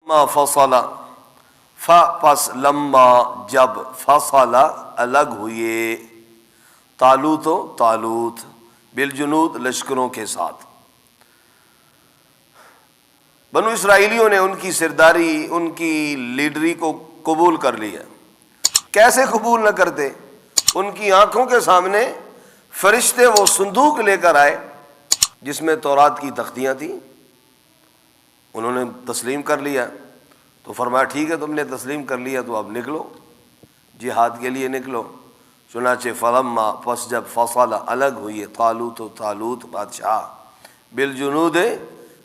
ما فصل پس لما جب فصل الگ ہوئے طالوت بالجنود لشکروں کے ساتھ. بنو اسرائیلیوں نے ان کی سرداری ان کی لیڈری کو قبول کر لیا. کیسے قبول نہ کرتے؟ ان کی آنکھوں کے سامنے فرشتے وہ صندوق لے کر آئے جس میں تورات کی تختیاں تھیں. انہوں نے تسلیم کر لیا تو فرمایا ٹھیک ہے تم نے تسلیم کر لیا تو اب نکلو جہاد کے لیے نکلو. چنانچہ فلما پس جب فصل الگ ہوئی طالوت بادشاہ بالجنود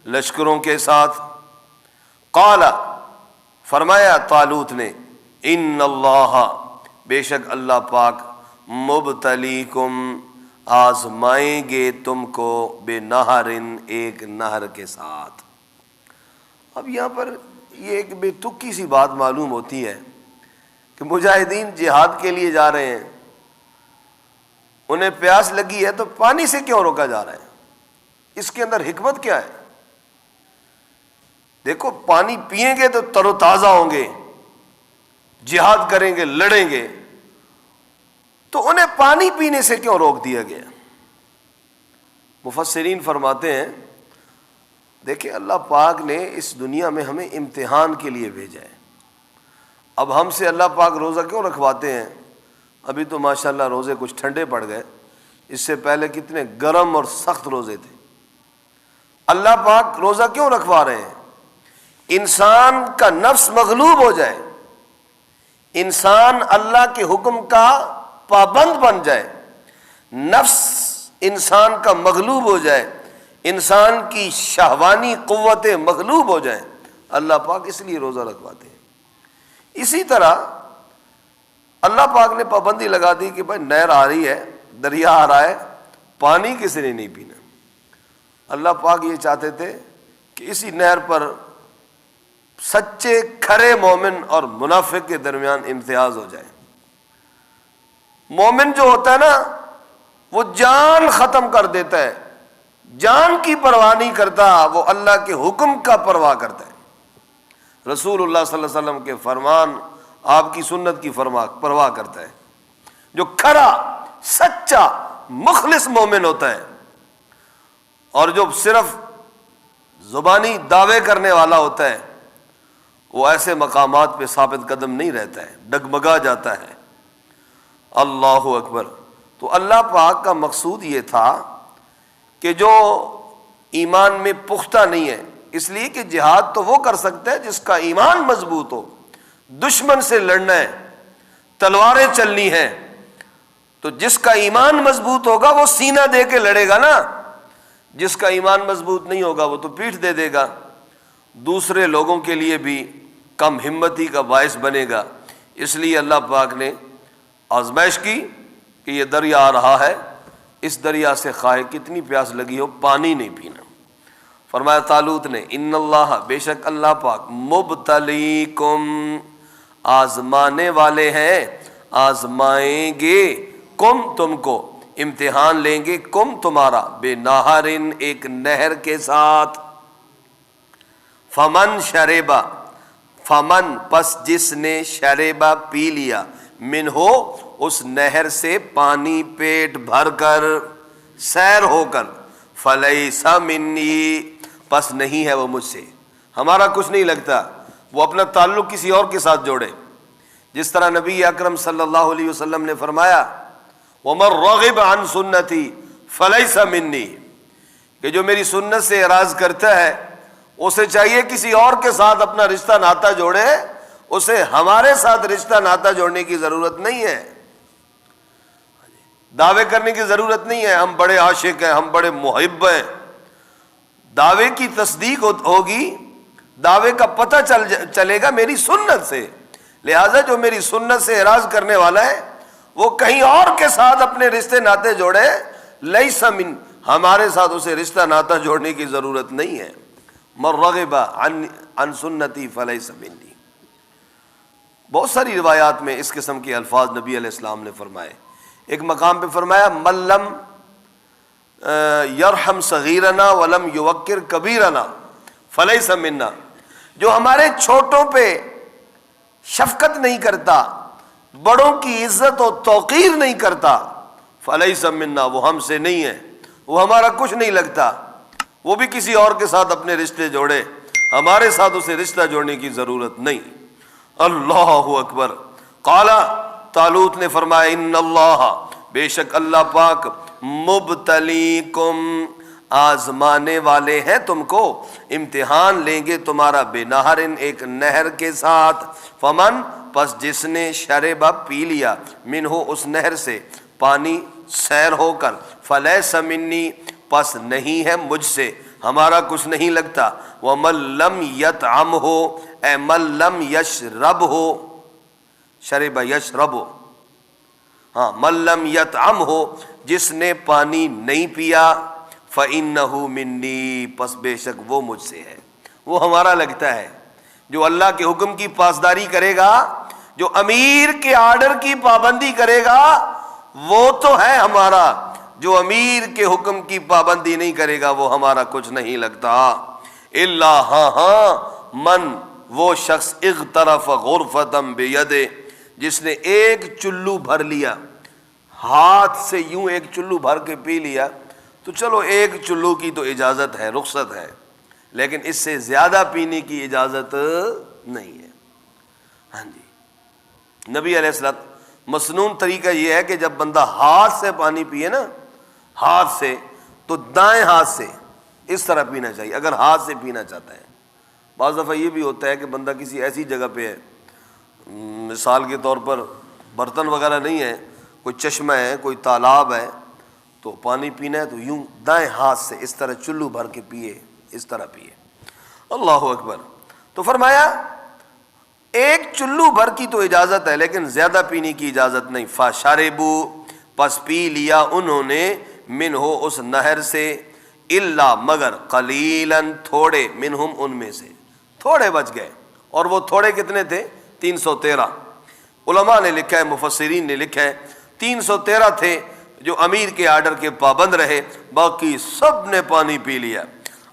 لشکروں کے ساتھ. قال فرمایا طالوت نے ان اللہ بے شک اللہ پاک مبتلیکم آزمائیں گے تم کو بے نہرن ایک نہر کے ساتھ. اب یہاں پر یہ ایک بے تکی سی بات معلوم ہوتی ہے کہ مجاہدین جہاد کے لیے جا رہے ہیں, انہیں پیاس لگی ہے تو پانی سے کیوں روکا جا رہا ہے؟ اس کے اندر حکمت کیا ہے؟ دیکھو پانی پئیں گے تو تر و تازہ ہوں گے, جہاد کریں گے, لڑیں گے, تو انہیں پانی پینے سے کیوں روک دیا گیا؟ مفسرین فرماتے ہیں دیکھیں اللہ پاک نے اس دنیا میں ہمیں امتحان کے لیے بھیجا ہے. اب ہم سے اللہ پاک روزہ کیوں رکھواتے ہیں؟ ابھی تو ماشاءاللہ روزے کچھ ٹھنڈے پڑ گئے, اس سے پہلے کتنے گرم اور سخت روزے تھے. اللہ پاک روزہ کیوں رکھوا رہے ہیں؟ انسان کا نفس مغلوب ہو جائے, انسان اللہ کے حکم کا پابند بن جائے, نفس انسان کا مغلوب ہو جائے, انسان کی شہوانی قوتیں مغلوب ہو جائیں. اللہ پاک اس لیے روزہ رکھواتے ہیں. اسی طرح اللہ پاک نے پابندی لگا دی کہ بھائی نہر آ رہی ہے, دریا آ رہا ہے, پانی کسی نے نہیں پینا. اللہ پاک یہ چاہتے تھے کہ اسی نہر پر سچے کھرے مومن اور منافق کے درمیان امتیاز ہو جائے. مومن جو ہوتا ہے نا وہ جان ختم کر دیتا ہے, جان کی پرواہ نہیں کرتا, وہ اللہ کے حکم کا پرواہ کرتا ہے. رسول اللہ صلی اللہ علیہ وسلم کے فرمان, آپ کی سنت کی پرواہ کرتا ہے. جو کھرا سچا مخلص مومن ہوتا ہے, اور جو صرف زبانی دعوے کرنے والا ہوتا ہے, وہ ایسے مقامات پہ ثابت قدم نہیں رہتا ہے, ڈگمگا جاتا ہے. اللہ اکبر. تو اللہ پاک کا مقصود یہ تھا کہ جو ایمان میں پختہ نہیں ہے, اس لیے کہ جہاد تو وہ کر سکتا ہے جس کا ایمان مضبوط ہو. دشمن سے لڑنا ہے, تلواریں چلنی ہیں, تو جس کا ایمان مضبوط ہوگا وہ سینہ دے کے لڑے گا نا. جس کا ایمان مضبوط نہیں ہوگا وہ تو پیٹھ دے دے گا, دوسرے لوگوں کے لیے بھی کم ہمتی کا باعث بنے گا. اس لیے اللہ پاک نے آزمائش کی کہ یہ دریا آ رہا ہے, اس دریا سے خواہ کتنی پیاس لگی ہو پانی نہیں پینا. فرمایا طالوت نے ان اللہ بے شک اللہ پاک مبتلیکم آزمانے والے ہیں, آزمائیں گے کم تم کو, امتحان لیں گے کم تمہارا, بے نہرن ایک نہر کے ساتھ. فمن شربا فمن پس جس نے شربا پی لیا, من ہو اس نہر سے پانی پیٹ بھر کر سیر ہو کر, فلیس منی پس نہیں ہے وہ مجھ سے. ہمارا کچھ نہیں لگتا, وہ اپنا تعلق کسی اور کے ساتھ جوڑے. جس طرح نبی اکرم صلی اللہ علیہ وسلم نے فرمایا وَمَن رَغِبَ عَن سُنَّتِي فَلَيْسَ مِنِّي, کہ جو میری سنت سے اعراض کرتا ہے اسے چاہیے کسی اور کے ساتھ اپنا رشتہ ناتا جوڑے, اسے ہمارے ساتھ رشتہ ناتا جوڑنے کی ضرورت نہیں ہے. دعوے کرنے کی ضرورت نہیں ہے ہم بڑے عاشق ہیں, ہم بڑے محب ہیں. دعوے کی تصدیق ہوگی, دعوے کا پتہ چلے گا میری سنت سے. لہذا جو میری سنت سے اعراض کرنے والا ہے وہ کہیں اور کے ساتھ اپنے رشتے ناتے جوڑے, لیس من, ہمارے ساتھ اسے رشتہ ناتا جوڑنے کی ضرورت نہیں ہے. من رغب عن سنتی فلیس منی. بہت ساری روایات میں اس قسم کے الفاظ نبی علیہ السلام نے فرمائے. ایک مقام پہ فرمایا من لم یرحم صغیرنا ولم یوقر کبیرنا فلیس منا, جو ہمارے چھوٹوں پہ شفقت نہیں کرتا، بڑوں کی عزت و توقیر نہیں کرتا، فلیس منا، وہ ہم سے نہیں ہے، وہ ہمارا کچھ نہیں لگتا۔ وہ بھی کسی اور کے ساتھ اپنے رشتے جوڑے، ہمارے ساتھ اسے رشتہ جوڑنے کی ضرورت نہیں۔ اللہ اکبر۔ قال، طالوت نے فرمایا، ان اللہ، بے شک اللہ پاک، مبتلیکم، آزمانے والے ہیں تم کو، امتحان لیں گے تمہارا، بنہر، ایک نہر کے ساتھ، فمن، پس جس نے شرب، پی لیا، منہ، اس نہر سے، پانی سیر ہو کر، فلیس منی، پس نہیں ہے مجھ سے، ہمارا کچھ نہیں لگتا، ومن لم یطعم ہو، اے من لم یشرب ہو، شرب یشرب ہو، ہاں، من لم یطعم ہو، جس نے پانی نہیں پیا، فإنہ منی، پس بے شک وہ مجھ سے ہے، وہ ہمارا لگتا ہے۔ جو اللہ کے حکم کی پاسداری کرے گا، جو امیر کے آرڈر کی پابندی کرے گا، وہ تو ہے ہمارا، جو امیر کے حکم کی پابندی نہیں کرے گا وہ ہمارا کچھ نہیں لگتا۔ الا، ہاں، من، وہ شخص، اغترف غرفۃ بیدہ، جس نے ایک چلو بھر لیا، ہاتھ سے یوں ایک چلو بھر کے پی لیا، تو چلو ایک چلو کی تو اجازت ہے، رخصت ہے، لیکن اس سے زیادہ پینے کی اجازت نہیں ہے۔ ہاں جی، نبی علیہ السلام، مسنون طریقہ یہ ہے کہ جب بندہ ہاتھ سے پانی پیے نا، ہاتھ سے، تو دائیں ہاتھ سے اس طرح پینا چاہیے اگر ہاتھ سے پینا چاہتا ہے۔ بعض دفعہ یہ بھی ہوتا ہے کہ بندہ کسی ایسی جگہ پہ ہے، مثال کے طور پر برتن وغیرہ نہیں ہے، کوئی چشمہ ہے، کوئی تالاب ہے، تو پانی پینا ہے تو یوں دائیں ہاتھ سے اس طرح چلو بھر کے پیے، اس طرح پیے۔ اللہ اکبر۔ تو فرمایا ایک چلو بھر کی تو اجازت ہے لیکن زیادہ پینے کی اجازت نہیں۔ فشربوا، پس پی لیا انہوں نے، منہ، اس نہر سے، الا، مگر، قلیلا، تھوڑے، منہم، ان میں سے تھوڑے بچ گئے، اور وہ تھوڑے کتنے تھے؟ 313۔ علماء نے لکھا ہے، مفسرین نے لکھا ہے 313 تھے جو امیر کے آرڈر کے پابند رہے، باقی سب نے پانی پی لیا۔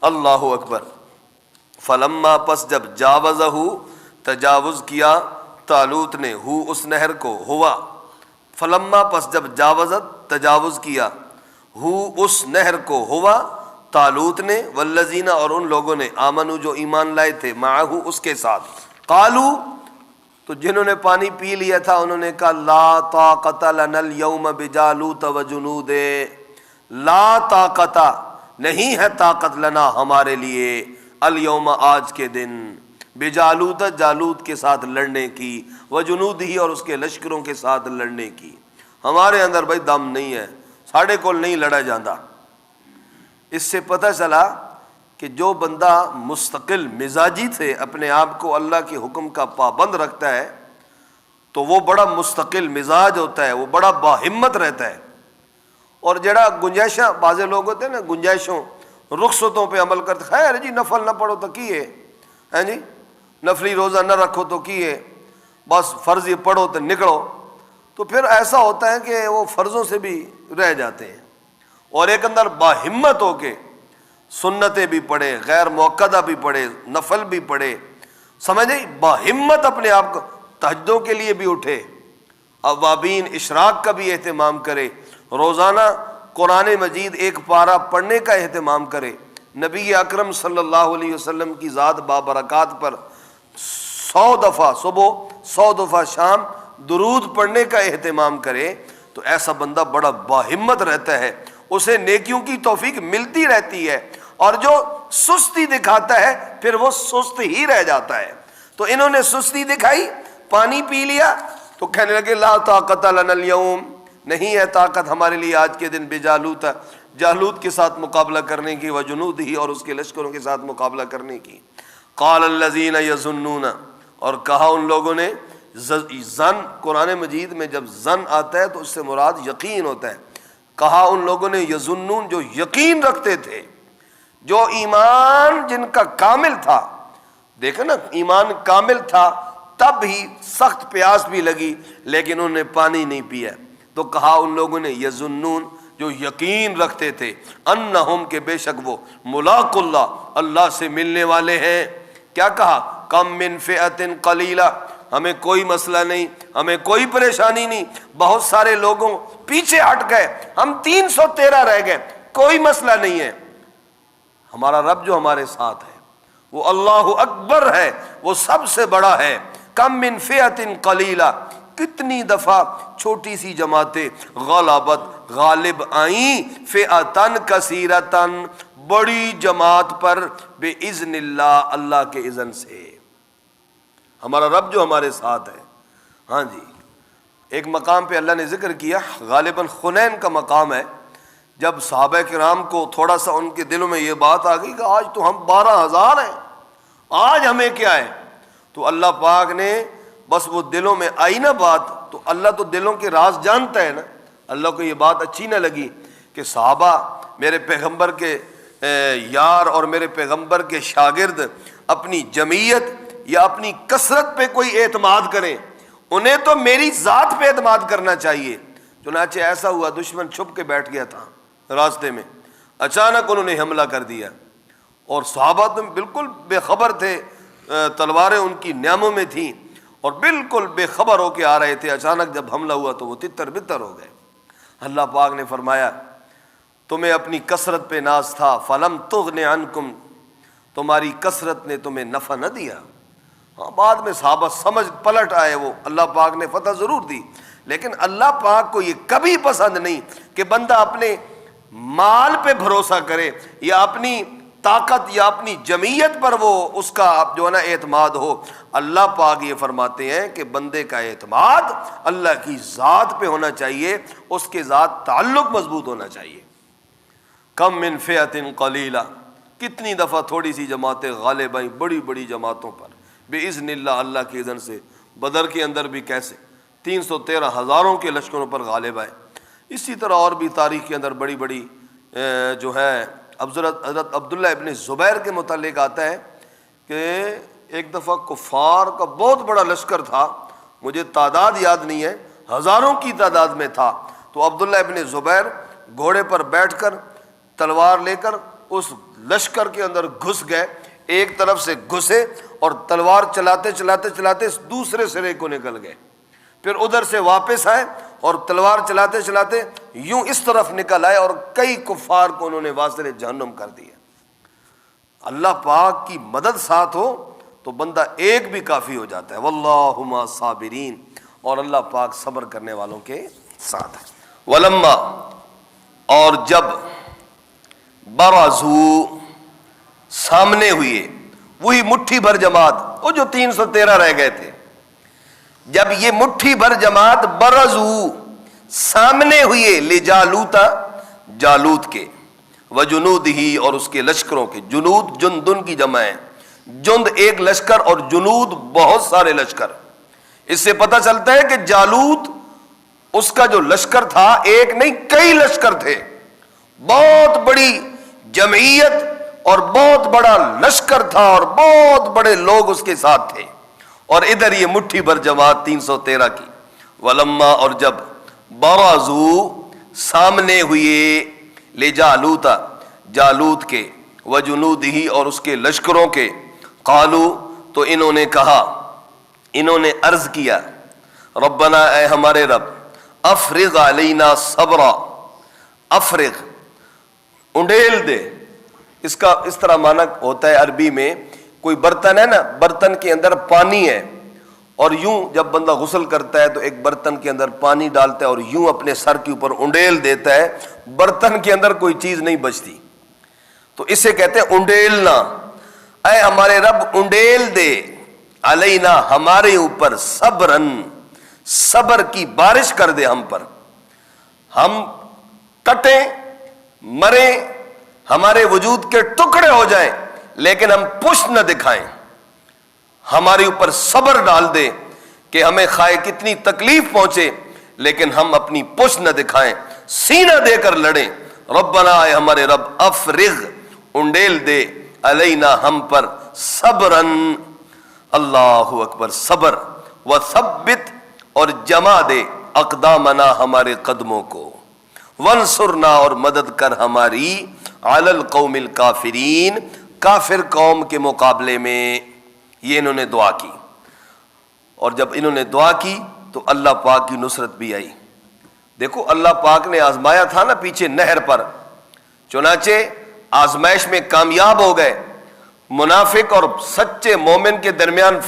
اللہ اکبر۔ فلما، پس جب، جاوزہ، تجاوز کیا، طالوت نے، ہو، اس نہر کو، ہوا، فلما، پس جب، جاوزت، تجاوز کیا، ہو، اس نہر کو، ہوا، طالوت نے، والذین، اور ان لوگوں نے، آمنو، جو ایمان لائے تھے، معہو، اس کے ساتھ، قالو، تو جنہوں نے پانی پی لیا تھا انہوں نے کہا، لا طاقت لنا اليوم بجالوت وجنود، لا طاقت، نہیں ہے طاقت، لنا، ہمارے لیے، الیوم، آج کے دن، بجالوت، جالوت کے ساتھ لڑنے کی، وجنود ہی، اور اس کے لشکروں کے ساتھ لڑنے کی، ہمارے اندر بھائی دم نہیں ہے، ساڑھے کول نہیں لڑا جاتا۔ اس سے پتہ چلا کہ جو بندہ مستقل مزاجی سے اپنے آپ کو اللہ کے حکم کا پابند رکھتا ہے تو وہ بڑا مستقل مزاج ہوتا ہے، وہ بڑا باہمت رہتا ہے۔ اور جڑا گنجائشاں، بعض لوگ ہوتے ہیں نا گنجائشوں، رخصتوں پہ عمل کرتے، خیر جی نفل نہ پڑھو تو کیے، ہیں جی نفلی روزہ نہ رکھو تو کیے، بس فرض یہ پڑھو تو نکلو، تو پھر ایسا ہوتا ہے کہ وہ فرضوں سے بھی رہ جاتے ہیں۔ اور ایک اندر باہمت ہو کے سنتیں بھی پڑھے، غیر موقدہ بھی پڑھے، نفل بھی پڑھے، سمجھے، باہمت اپنے آپ کو، تہجدوں کے لیے بھی اٹھے، اوابین، اشراق کا بھی اہتمام کرے، روزانہ قرآن مجید ایک پارہ پڑھنے کا اہتمام کرے، نبی اکرم صلی اللہ علیہ وسلم کی ذات بابرکات پر 100 دفعہ صبح، 100 دفعہ شام درود پڑھنے کا اہتمام کرے، تو ایسا بندہ بڑا باہمت رہتا ہے، اسے نیکیوں کی توفیق ملتی رہتی ہے، اور جو سستی دکھاتا ہے پھر وہ سست ہی رہ جاتا ہے۔ تو انہوں نے سستی دکھائی، پانی پی لیا، تو کہنے لگے، لا طاقت لنا اليوم، نہیں ہے طاقت ہمارے لیے آج کے دن، بجالوت، جالوت کے ساتھ مقابلہ کرنے کی، وجنود ہی، اور اس کے لشکروں کے ساتھ مقابلہ کرنے کی۔ قال الذین یظنون، اور کہا ان لوگوں نے، ظن، قرآن مجید میں جب ظن آتا ہے تو اس سے مراد یقین ہوتا ہے، کہا ان لوگوں نے، یظنون، جو یقین رکھتے تھے، جو ایمان جن کا کامل تھا، دیکھیں نا ایمان کامل تھا تب ہی سخت پیاس بھی لگی لیکن انہوں نے پانی نہیں پیا، تو کہا ان لوگوں نے، یظنون، جو یقین رکھتے تھے، انہم، کہ بے شک وہ، ملاق اللہ، اللہ سے ملنے والے ہیں، کیا کہا؟ کم من فئۃ قلیلہ، ہمیں کوئی مسئلہ نہیں، ہمیں کوئی پریشانی نہیں، بہت سارے لوگوں پیچھے ہٹ گئے، ہم 313 رہ گئے، کوئی مسئلہ نہیں ہے، ہمارا رب جو ہمارے ساتھ ہے وہ اللہ اکبر ہے، وہ سب سے بڑا ہے۔ کم من فئۃ قلیلہ، کتنی دفعہ چھوٹی سی جماعتیں غلبت غالب آئیں، فئۃ کثیرۃ، بڑی جماعت پر، باذن اللہ، اللہ کے اذن سے، ہمارا رب جو ہمارے ساتھ ہے۔ ہاں جی، ایک مقام پہ اللہ نے ذکر کیا، غالباً حنین کا مقام ہے، جب صحابہ کرام کو تھوڑا سا ان کے دلوں میں یہ بات آ گئی کہ آج تو ہم 12,000 ہیں، آج ہمیں کیا ہے، تو اللہ پاک نے بس وہ دلوں میں آئی نا بات، تو اللہ تو دلوں کے راز جانتا ہے نا، اللہ کو یہ بات اچھی نہ لگی کہ صحابہ میرے پیغمبر کے یار اور میرے پیغمبر کے شاگرد اپنی جمعیت یا اپنی کثرت پہ کوئی اعتماد کریں، انہیں تو میری ذات پہ اعتماد کرنا چاہیے۔ چنانچہ ایسا ہوا، دشمن چھپ کے بیٹھ گیا تھا راستے میں، اچانک انہوں نے حملہ کر دیا، اور صحابہ تو بالکل بے خبر تھے، تلواریں ان کی نیاموں میں تھیں اور بالکل بے خبر ہو کے آ رہے تھے، اچانک جب حملہ ہوا تو وہ تتر بتر ہو گئے۔ اللہ پاک نے فرمایا تمہیں اپنی کثرت پہ ناز تھا، فلم تغن عنکم، تمہاری کثرت نے تمہیں نفع نہ دیا۔ ہاں، بعد میں صحابہ سمجھ پلٹ آئے، وہ اللہ پاک نے فتح ضرور دی، لیکن اللہ پاک کو یہ کبھی پسند نہیں کہ بندہ اپنے مال پہ بھروسہ کرے یا اپنی طاقت یا اپنی جمعیت پر وہ اس کا جو ہے نا اعتماد ہو۔ اللہ پاک یہ فرماتے ہیں کہ بندے کا اعتماد اللہ کی ذات پہ ہونا چاہیے، اس کے ذات تعلق مضبوط ہونا چاہیے۔ کم من فئۃ قلیلہ، کتنی دفعہ تھوڑی سی جماعتیں غالب آئیں بڑی بڑی جماعتوں پر، باذن اللہ، اللہ کے اذن سے۔ بدر کے اندر بھی کیسے 313 ہزاروں کے لشکروں پر غالب آئے۔ اسی طرح اور بھی تاریخ کے اندر بڑی بڑی جو ہے، حضرت عبداللہ ابن زبیر کے متعلق آتا ہے کہ ایک دفعہ کفار کا بہت بڑا لشکر تھا، مجھے تعداد یاد نہیں ہے، ہزاروں کی تعداد میں تھا، تو عبداللہ ابن زبیر گھوڑے پر بیٹھ کر تلوار لے کر اس لشکر کے اندر گھس گئے، ایک طرف سے گھسے اور تلوار چلاتے چلاتے چلاتے دوسرے سرے کو نکل گئے، پھر ادھر سے واپس آئے اور تلوار چلاتے چلاتے یوں اس طرف نکل آئے اور کئی کفار کو انہوں نے واصل جہنم کر دیا۔ اللہ پاک کی مدد ساتھ ہو تو بندہ ایک بھی کافی ہو جاتا ہے، واللہ مع الصابرین، اور اللہ پاک صبر کرنے والوں کے ساتھ ہے۔ ولما، اور جب، برزو، سامنے ہوئے، وہی مٹھی بھر جماعت، وہ جو 313 رہ گئے تھے، جب یہ مٹھی بھر جماعت برزو، سامنے ہوئے، لجالوتا، جالوت کے، وجنودہ، اور اس کے لشکروں کے، جنود جندن کی جمع ہے، جند ایک لشکر اور جنود بہت سارے لشکر۔ اس سے پتہ چلتا ہے کہ جالوت اس کا جو لشکر تھا ایک نہیں کئی لشکر تھے، بہت بڑی جمعیت اور بہت بڑا لشکر تھا اور بہت بڑے لوگ اس کے ساتھ تھے، اور ادھر یہ مٹھی بھر جماعت 313 کی۔ ولما، اور جب، برزو، سامنے ہوئے، لجالوتا، جالوت کے، وجنودہ، اور اس کے لشکروں کے، قالو، تو انہوں نے کہا، انہوں نے عرض کیا، ربنا، اے ہمارے رب، افرغ علینا صبرا، افرغ، انڈیل دے، اس کا اس طرح معنی ہوتا ہے عربی میں، کوئی برتن ہے نا، برتن کے اندر پانی ہے، اور یوں جب بندہ غسل کرتا ہے تو ایک برتن کے اندر پانی ڈالتا ہے اور یوں اپنے سر کے اوپر انڈیل دیتا ہے، برتن کے اندر کوئی چیز نہیں بچتی، تو اسے کہتے ہیں انڈیلنا۔ اے ہمارے رب انڈیل دے، علینا، ہمارے اوپر، صبرن، صبر کی بارش کر دے ہم پر، ہم کٹیں، مریں، ہمارے وجود کے ٹکڑے ہو جائیں لیکن ہم پشت نہ دکھائیں، ہمارے اوپر صبر ڈال دے کہ ہمیں خواہ کتنی تکلیف پہنچے لیکن ہم اپنی پشت نہ دکھائیں، سینہ دے کر لڑیں۔ ربنا، اے ہمارے رب، افرغ، انڈیل دے، علینا، ہم پر، صبرن، اللہ اکبر، صبر، وثبت، اور جمع دے، اقدامنا، ہمارے قدموں کو، وانصرنا، اور مدد کر ہماری، علی القوم الکافرین، کافر قوم کے مقابلے میں۔ یہ انہوں نے دعا کی، اور جب انہوں نے دعا کی تو اللہ پاک کی نصرت بھی آئی۔ دیکھو اللہ پاک نے آزمایا تھا نا پیچھے نہر پر، چنانچہ آزمائش میں کامیاب ہو گئے، منافق اور سچے مومن کے درمیان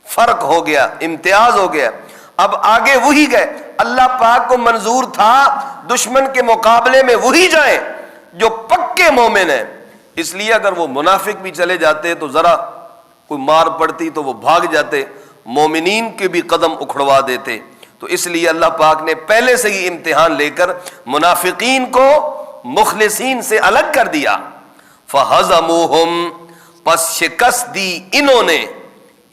فرق ہو گیا، امتیاز ہو گیا۔ اب آگے وہی گئے، اللہ پاک کو منظور تھا دشمن کے مقابلے میں وہی جائیں جو پکے مومن ہیں، اس لیے اگر وہ منافق بھی چلے جاتے تو ذرا کوئی مار پڑتی تو وہ بھاگ جاتے، مومنین کے بھی قدم اکھڑوا دیتے۔ تو اس لیے اللہ پاک نے پہلے سے ہی امتحان لے کر منافقین کو مخلصین سے الگ کر دیا۔ فَهَزَمُوهُمْ، پس شکست دی انہوں نے،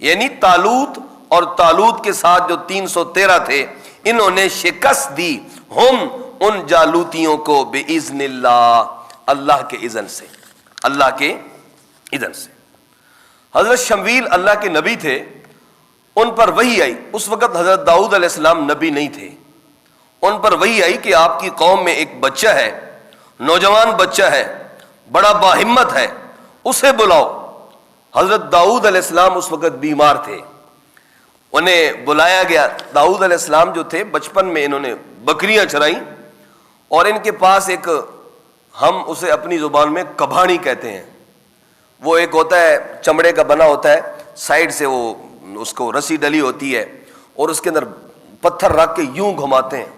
یعنی طالوت اور طالوت کے ساتھ جو 313 تھے، انہوں نے شکست دی، ہم ان جالوتیوں کو بِإِذْنِ اللہ، اللہ کے اذن سے، اللہ کے اذن سے۔ حضرت شمویل اللہ کے نبی تھے، ان پر وحی آئی، اس وقت حضرت داؤد علیہ السلام نبی نہیں تھے، ان پر وحی آئی کہ آپ کی قوم میں ایک بچہ ہے، نوجوان بچہ ہے، بڑا باہمت ہے، اسے بلاؤ۔ حضرت داؤد علیہ السلام اس وقت بیمار تھے، انہیں بلایا گیا۔ داؤد علیہ السلام جو تھے بچپن میں انہوں نے بکریاں چرائیں، اور ان کے پاس ایک، ہم اسے اپنی زبان میں کبھاڑی کہتے ہیں، وہ ایک ہوتا ہے چمڑے کا بنا ہوتا ہے، سائیڈ سے وہ اس کو رسی ڈلی ہوتی ہے اور اس کے اندر پتھر رکھ کے یوں گھماتے ہیں۔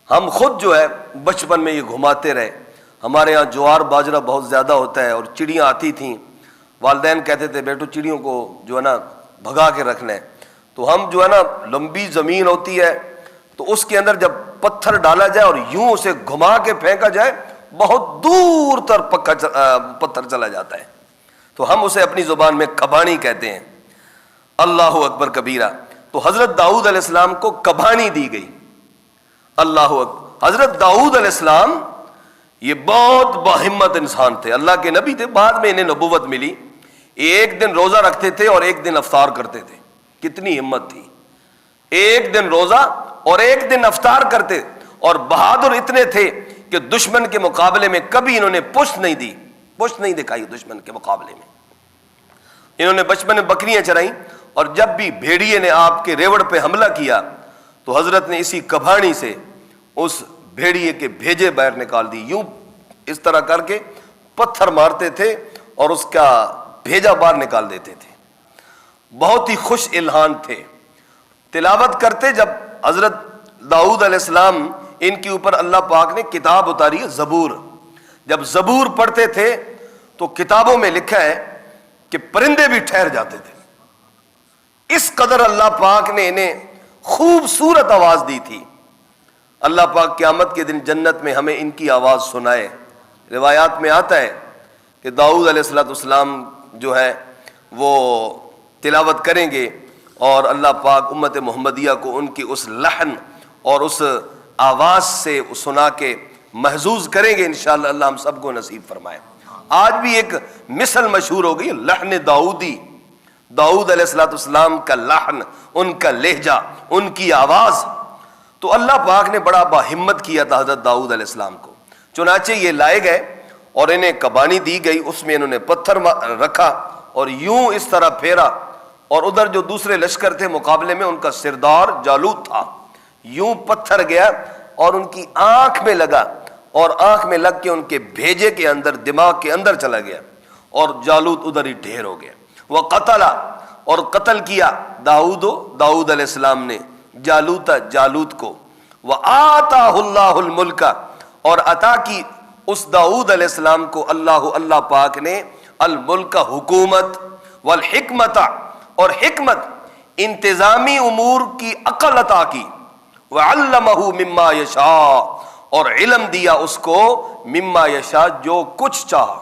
ہم خود جو ہے بچپن میں یہ گھماتے رہے، ہمارے ہاں جوار باجرہ بہت زیادہ ہوتا ہے اور چڑیاں آتی تھیں، والدین کہتے تھے بیٹو چڑیوں کو جو ہے نا بھگا کے رکھنا ہے، تو ہم جو ہے نا لمبی زمین ہوتی ہے تو اس کے اندر جب پتھر ڈالا جائے اور یوں اسے گھما کے پھینکا جائے بہت دور تر پتھر چلا جاتا ہے، تو ہم اسے اپنی زبان میں کبھانی کہتے ہیں۔ اللہ اکبر کبیرہ۔ تو حضرت داؤد علیہ السلام کو کبھانی دی گئی۔ اللہ اکبر۔ حضرت داؤد علیہ السلام یہ بہت باہمت انسان تھے، اللہ کے نبی تھے، بعد میں انہیں نبوت ملی۔ ایک دن روزہ رکھتے تھے اور ایک دن افطار کرتے تھے، کتنی ہمت تھی، ایک دن روزہ اور ایک دن افطار کرتے، اور بہادر اتنے تھے کہ دشمن کے مقابلے میں کبھی انہوں نے پشت نہیں دی، پشت نہیں دکھائی دشمن کے مقابلے میں۔ انہوں نے بچپن میں بکریاں چرائیں، اور جب بھی بھیڑیے نے آپ کے ریوڑ پہ حملہ کیا تو حضرت نے اسی کبھاڑی سے اس بھیڑیے کے بھیجے باہر نکال دی، یوں اس طرح کر کے پتھر مارتے تھے اور اس کا بھیجا باہر نکال دیتے تھے۔ بہت ہی خوش الہان تھے، تلاوت کرتے۔ جب حضرت داؤد علیہ السلام ان کے اوپر اللہ پاک نے کتاب اتاری ہے زبور، جب زبور پڑھتے تھے تو کتابوں میں لکھا ہے کہ پرندے بھی ٹھہر جاتے تھے، اس قدر اللہ پاک نے انہیں خوبصورت آواز دی تھی۔ اللہ پاک قیامت کے دن جنت میں ہمیں ان کی آواز سنائے۔ روایات میں آتا ہے کہ داؤد علیہ السلام جو ہے وہ تلاوت کریں گے اور اللہ پاک امت محمدیہ کو ان کی اس لحن اور اس آواز سے سنا کے محظوظ کریں گے انشاءاللہ۔ اللہ ہم سب کو نصیب فرمائے۔ آج بھی ایک مثل مشہور ہو گئی، لحن داؤدی، داؤد علیہ السلام کا لحن، ان کا لہجہ، ان کی آواز۔ تو اللہ پاک نے بڑا باہمت کیا تھا حضرت داؤد علیہ السلام کو، چنانچہ یہ لائے گئے اور انہیں کبانی دی گئی، اس میں انہوں نے پتھر رکھا اور یوں اس طرح پھیرا، اور ادھر جو دوسرے لشکر تھے مقابلے میں ان کا سردار جالوت تھا، یوں پتھر گیا اور ان کی آنکھ میں لگا، اور آنکھ میں لگ کے ان کے بھیجے کے اندر، دماغ کے اندر چلا گیا، اور جالوت ادھر ہی ڈھیر ہو گیا۔ وہ قتل، اور قتل کیا داؤد علیہ السلام نے جالوت کو۔ وَآتَاهُ اللَّهُ الْمُلْكَ، اور عطا کی اس داؤد علیہ السلام کو اللہ پاک نے الملک، حکومت، والحکمت، اور حکمت، انتظامی امور کی عقل عطا کی، وَعَلَّمَهُ مِمَّا يَشَاءُ، اور علم دیا اس کو مما یشاء، جو کچھ چاہا۔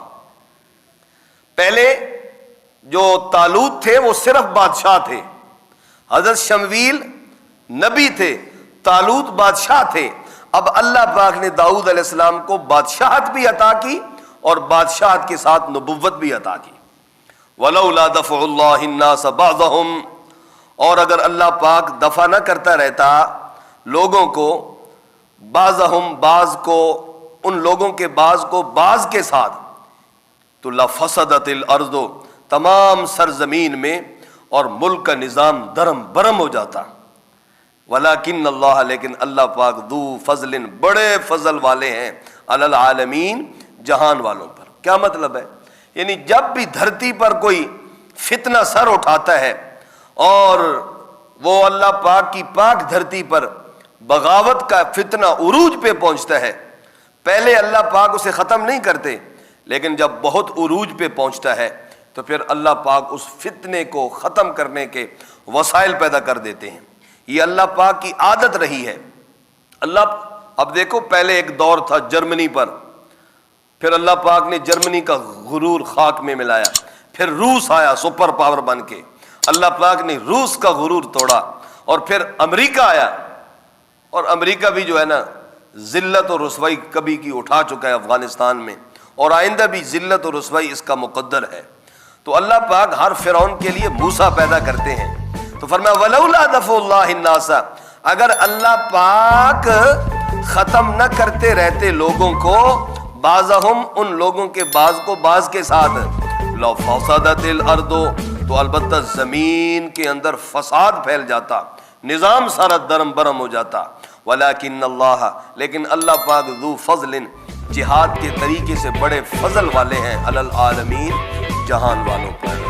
پہلے جو طالوت تھے وہ صرف بادشاہ تھے، حضرت شمویل نبی تھے، طالوت بادشاہ تھے۔ اب اللہ پاک نے داؤد علیہ السلام کو بادشاہت بھی عطا کی اور بادشاہت کے ساتھ نبوت بھی عطا کی۔ وَلَوْلَا دَفْعُ اللَّهِ النَّاسَ بَعْضَهُمْ، اور اگر اللہ پاک دفع نہ کرتا رہتا لوگوں کو، بعضهم، بعض کو، ان لوگوں کے بعض کو بعض کے ساتھ، تو لفسدت الارض، تمام سرزمین میں اور ملک کا نظام درم برم ہو جاتا۔ ولیکن اللہ، لیکن اللہ پاک ذو فضل، بڑے فضل والے ہیں، علی العالمین، جہان والوں پر۔ کیا مطلب ہے؟ یعنی جب بھی دھرتی پر کوئی فتنہ سر اٹھاتا ہے اور وہ اللہ پاک کی پاک دھرتی پر بغاوت کا فتنہ عروج پہ پہنچتا ہے، پہلے اللہ پاک اسے ختم نہیں کرتے، لیکن جب بہت عروج پہ پہنچتا ہے تو پھر اللہ پاک اس فتنے کو ختم کرنے کے وسائل پیدا کر دیتے ہیں۔ یہ اللہ پاک کی عادت رہی ہے۔ اللہ، اب دیکھو، پہلے ایک دور تھا جرمنی پر، پھر اللہ پاک نے جرمنی کا غرور خاک میں ملایا، پھر روس آیا سپر پاور بن کے، اللہ پاک نے روس کا غرور توڑا، اور پھر امریکہ آیا، اور امریکہ بھی جو ہے نا ذلت اور رسوائی کبھی کی اٹھا چکا ہے افغانستان میں، اور آئندہ بھی ذلت اور رسوائی اس کا مقدر ہے۔ تو اللہ پاک ہر فرعون کے لیے موسیٰ پیدا کرتے ہیں۔ تو فرمایا ولولا دفع اللہ الناس، اگر اللہ پاک ختم نہ کرتے رہتے لوگوں کو، بعضہم، ان لوگوں کے بعض کو بعض کے ساتھ، لو فسدت الارض، تو البتہ زمین کے اندر فساد پھیل جاتا، نظام سارا درم برم ہو جاتا۔ ولیکن اللہ، لیکن اللہ پاک ذو فضل، جہاد کے طریقے سے بڑے فضل والے ہیں، علی العالمین، جہان والوں پر۔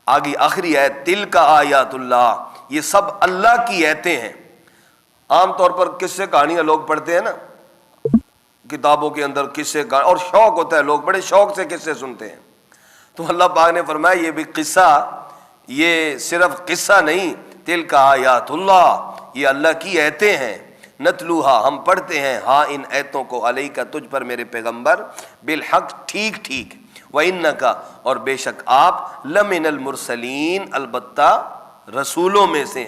آگے آخری آیت، تلک آیات اللہ، یہ سب اللہ کی آیتیں ہیں۔ عام طور پر قصے کہانیاں لوگ پڑھتے ہیں نا کتابوں کے اندر، قصے کا، اور شوق ہوتا ہے، لوگ بڑے شوق سے قصے سنتے ہیں۔ تو اللہ پاک نے فرمایا یہ بھی قصہ، یہ صرف قصہ نہیں، تلک آیات اللہ، یہ اللہ کی آیتیں ہیں، نتلوہا، ہم پڑھتے ہیں، ہاں ان آیتوں کو، علیکا، تجھ پر میرے پیغمبر، بالحق، ٹھیک ٹھیک، وَإِنَّكَ، اور بے شک آپ، لَمِنَ الْمُرْسَلِينَ، البتہ رسولوں میں سے ہیں۔